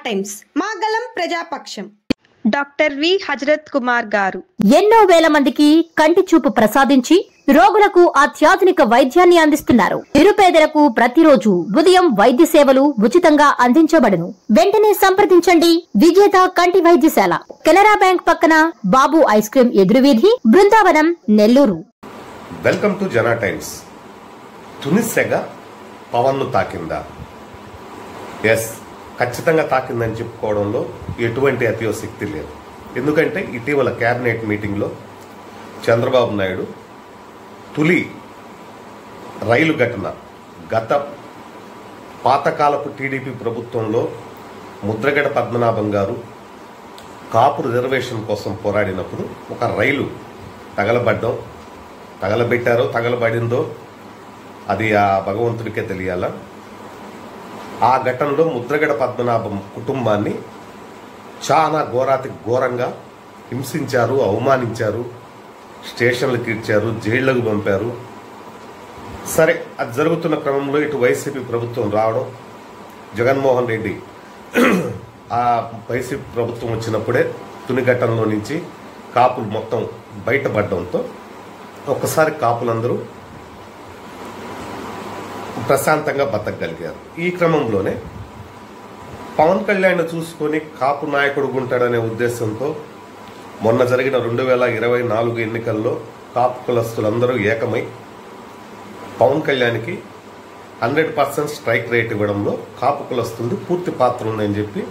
Times మాగలం Prajapaksham doctor V Hazrat Kumar గారు ఎన్నో వేల మందికి కంటి చూపు ప్రసాదించి రోగులకు అత్యాధునిక వైద్యాన్ని అందిస్తున్నారు. నిరుపేదలకు ప్రతిరోజు ఉదయం వైద్య సేవలు ఉచితంగా అందించబడును. వెంటనే సంప్రదించండి. విజేత కంటి వైద్యశాల, కెనరా బ్యాంక్ పక్కన, బాబు ఐస్ క్రీమ్ ఎదురువీధి, Brindavanam, Nellore. Welcome to Jana Times. తునిసెగ పవన్ను తాకిందా? ఎస్, ఖచ్చితంగా తాకిందని చెప్పుకోవడంలో ఎటువంటి అతిశక్తి లేదు. ఎందుకంటే ఇటీవల కేబినెట్ మీటింగ్లో చంద్రబాబు నాయుడు తులి రైలు ఘటన గత పాతకాలపు టీడీపీ ప్రభుత్వంలో ముద్రగడ పద్మనాభం గారు కాపు రిజర్వేషన్ కోసం పోరాడినప్పుడు ఒక రైలు తగలబెట్టారో తగలబడిందో అది ఆ భగవంతుడికే తెలియాలా. ఆ ఘటనలో ముద్రగడ పద్మనాభం కుటుంబాన్ని చాలా ఘోరంగా హింసించారు, అవమానించారు, స్టేషన్లకు ఇచ్చారు, జైళ్లకు పంపారు. సరే, అది జరుగుతున్న క్రమంలో ఇటు వైసీపీ ప్రభుత్వం రావడం, జగన్మోహన్ రెడ్డి ఆ వైసీపీ ప్రభుత్వం వచ్చినప్పుడే తుని ఘటనలో నుంచి కాపులు మొత్తం బయటపడడంతో ఒక్కసారి కాపులందరూ ప్రశాంతంగా బతకగలిగారు. ఈ క్రమంలోనే పవన్ కళ్యాణ్ చూసుకొని కాపు నాయకుడు ఉంటాడనే ఉద్దేశంతో మొన్న జరిగిన 2024 ఎన్నికల్లో కాపు కులస్తులందరూ ఏకమై పవన్ కళ్యాణ్కి 100% స్ట్రైక్ రేట్ ఇవ్వడంలో కాపు కులస్తులది పూర్తి పాత్ర ఉందని చెప్పి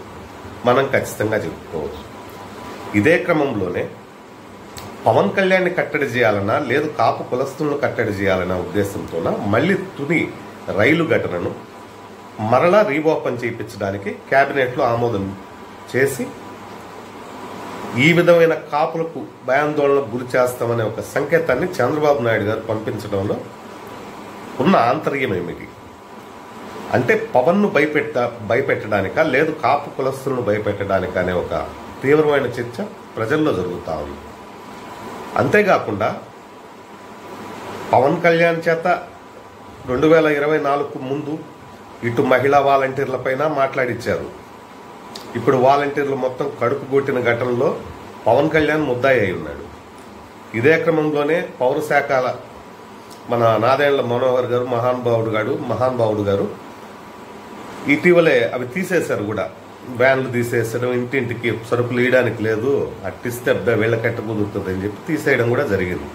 మనం ఖచ్చితంగా చెప్పుకోవచ్చు. ఇదే క్రమంలోనే పవన్ కళ్యాణ్ని కట్టడి చేయాలన్నా లేదు కాపు కులస్తులను కట్టడి చేయాలన్న ఉద్దేశంతోన మళ్ళీ తుని రైలు ఘటనను మరలా రీఓపెన్ చేయించడానికి కేబినెట్లో ఆమోదం చేసి ఈ విధమైన కాపులకు భయాందోళనకు గురి చేస్తామనే ఒక సంకేతాన్ని చంద్రబాబు నాయుడు గారు పంపించడంలో ఉన్న ఆంతర్యం ఏమిటి అంటే పవన్ను భయపెట్టడానిక లేదు కాపు కులస్తులను భయపెట్టడానిక అనే ఒక తీవ్రమైన చర్చ ప్రజల్లో జరుగుతా ఉంది. అంతేకాకుండా పవన్ కళ్యాణ్ చేత 2024 ముందు ఇటు మహిళా వాలంటీర్లపైన మాట్లాడిచ్చారు. ఇప్పుడు వాలంటీర్లు మొత్తం కడుపు కొట్టిన ఘటనలో పవన్ కళ్యాణ్ ముద్దాయి అయి ఉన్నాడు. ఇదే క్రమంలోనే పౌర శాఖల మన నాదెండ్ల మనోహర్ గారు మహానుభావుడు గారు ఇటీవలే అవి తీసేశారు కూడా. వ్యాన్లు తీసేసడం, ఇంటింటికి సరుకులు ఇయడానికి లేదు, అట్టిస్తే వీళ్ళ కట్ట కుదురుతుంది అని చెప్పి తీసేయడం కూడా జరిగింది.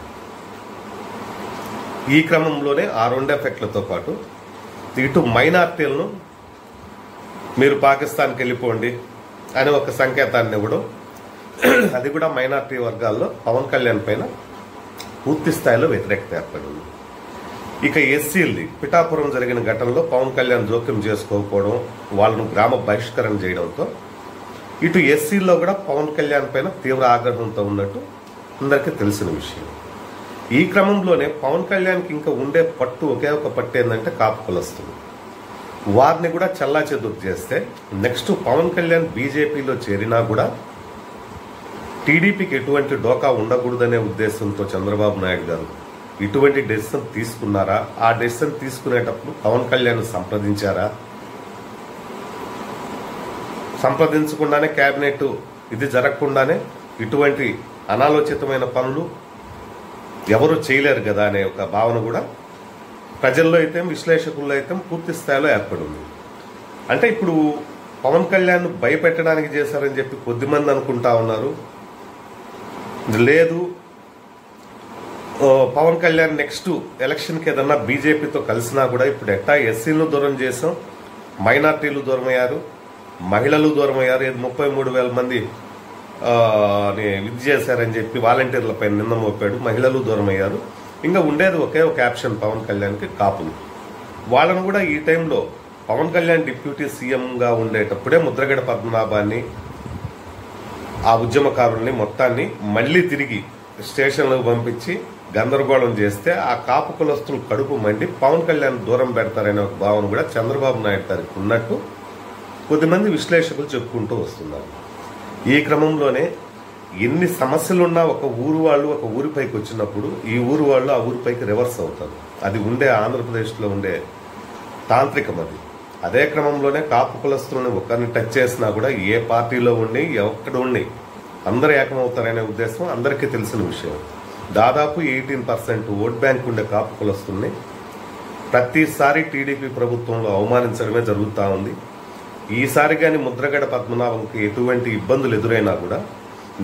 ఈ క్రమంలోనే ఆ రెండు ఎఫెక్ట్లతో పాటు ఇటు మైనార్టీలను మీరు పాకిస్తాన్కి వెళ్ళిపోండి అని ఒక సంకేతాన్ని ఇవ్వడం, అది కూడా మైనార్టీ వర్గాల్లో పవన్ కళ్యాణ్ పైన పూర్తి స్థాయిలో వ్యతిరేకత ఏర్పడింది. ఇక ఎస్సీలది పిఠాపురం జరిగిన ఘటనలో పవన్ కళ్యాణ్ జోక్యం చేసుకోకపోవడం, వాళ్ళను గ్రామ బహిష్కరణ చేయడంతో ఇటు ఎస్సీల్లో కూడా పవన్ కళ్యాణ్ పైన తీవ్ర ఆగ్రహంతో ఉన్నట్టు అందరికీ తెలిసిన విషయం. ఈ క్రమంలోనే పవన్ కళ్యాణ్కి ఇంకా ఉండే పట్టు ఒకే ఒక పట్టు ఏంటంటే కాపు కులస్తులు. వారిని కూడా చెల్లాచెదురు చేస్తే నెక్స్ట్ పవన్ కళ్యాణ్ బీజేపీలో చేరినా కూడా టీడీపీకి ఎటువంటి డోకా ఉండకూడదనే ఉద్దేశంతో చంద్రబాబు నాయుడు గారు ఇటువంటి డెసిషన్ తీసుకున్నారా? ఆ డెసిషన్ తీసుకునేటప్పుడు పవన్ కళ్యాణ్ సంప్రదించారా? సంప్రదించకుండానే కేబినెట్ ఇది జరగకుండానే ఇటువంటి అనాలోచితమైన పనులు ఎవరు చేయలేరు కదా అనే ఒక భావన కూడా ప్రజల్లో అయితే విశ్లేషకుల్లో అయితే పూర్తి స్థాయిలో ఏర్పడింది. అంటే ఇప్పుడు పవన్ కళ్యాణ్ భయపెట్టడానికి చేశారని చెప్పి కొద్దిమంది అనుకుంటా ఉన్నారు. లేదు, పవన్ కళ్యాణ్ నెక్స్ట్ ఎలక్షన్కి ఏదన్నా బీజేపీతో కలిసినా కూడా ఇప్పుడు ఎట్టా ఎస్సీలను దూరం చేసాం, మైనార్టీలు దూరం అయ్యారు, మహిళలు దూరం అయ్యారు, 33,000 మంది ఇది చేశారని చెప్పి వాలంటీర్లపై నింద మోపాడు, మహిళలు దూరం అయ్యారు. ఇంకా ఉండేది ఒకే ఒక ఆప్షన్ పవన్ కళ్యాణ్కి, కాపులు. వాళ్ళను కూడా ఈ టైంలో పవన్ కళ్యాణ్ డిప్యూటీ సీఎంగా ఉండేటప్పుడే ముద్రగడ పద్మనాభాన్ని, ఆ ఉద్యమకారుల్ని మొత్తాన్ని మళ్లీ తిరిగి స్టేషన్లకు పంపించి గందరగోళం చేస్తే ఆ కాపు కులస్తులు కడుపు మండి పవన్ కళ్యాణ్ దూరం పెడతారనే ఒక భావన కూడా చంద్రబాబు నాయుడు గారికి ఉన్నట్టు కొద్దిమంది విశ్లేషకులు చెప్పుకుంటూ వస్తున్నారు. ఈ క్రమంలోనే ఎన్ని సమస్యలున్నా ఒక ఊరు వాళ్ళు ఒక ఊరిపైకి వచ్చినప్పుడు ఈ ఊరు వాళ్ళు ఆ ఊరిపైకి రివర్స్ అవుతారు. అది ఉండే ఆంధ్రప్రదేశ్లో ఉండే తాంత్రికం అది. అదే క్రమంలోనే కాపు కులస్తులను ఒకరిని టచ్ చేసినా కూడా ఏ పార్టీలో ఉండి ఎక్కడ ఉండి అందరూ ఏకమవుతారనే ఉద్దేశం అందరికీ తెలిసిన విషయం. దాదాపు 18% ఓట్ బ్యాంక్ ఉండే కాపు కులస్తుల్ని ప్రతిసారి టీడీపీ ప్రభుత్వంలో అవమానించడమే జరుగుతూ ఉంది. ఈసారి కానీ ముద్రగడ పద్మనాభంకి ఎటువంటి ఇబ్బందులు ఎదురైనా కూడా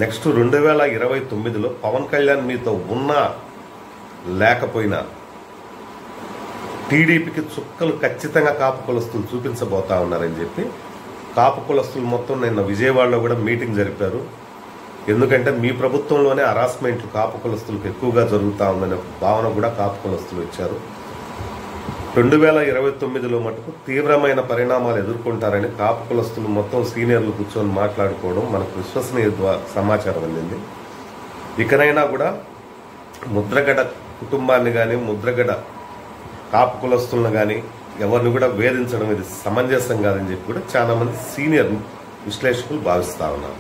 నెక్స్ట్ 2029లో పవన్ కళ్యాణ్ మీతో ఉన్నా లేకపోయినా టీడీపీకి చుక్కలు ఖచ్చితంగా కాపు కులస్తులు చూపించబోతా ఉన్నారని చెప్పి కాపు కులస్తులు మొత్తం నిన్న విజయవాడలో కూడా మీటింగ్ జరిపారు. ఎందుకంటే మీ ప్రభుత్వంలోనే హరాస్మెంట్లు కాపు కులస్తులకు ఎక్కువగా జరుగుతూ ఉందనే భావన కూడా కాపు కులస్తులు ఇచ్చారు. 2029లో మటుకు తీవ్రమైన పరిణామాలు ఎదుర్కొంటారని కాపు కులస్తులు మొత్తం సీనియర్లు కూర్చొని మాట్లాడుకోవడం మనకు విశ్వసనీయ సమాచారం అందింది. ఇకనైనా కూడా ముద్రగడ కుటుంబాన్ని కానీ ముద్రగడ కాపు కులస్తులను కానీ ఎవరిని కూడా వేధించడం ఇది సమంజసం కాదని చెప్పి కూడా చాలా మంది సీనియర్ విశ్లేషకులు భావిస్తా ఉన్నారు.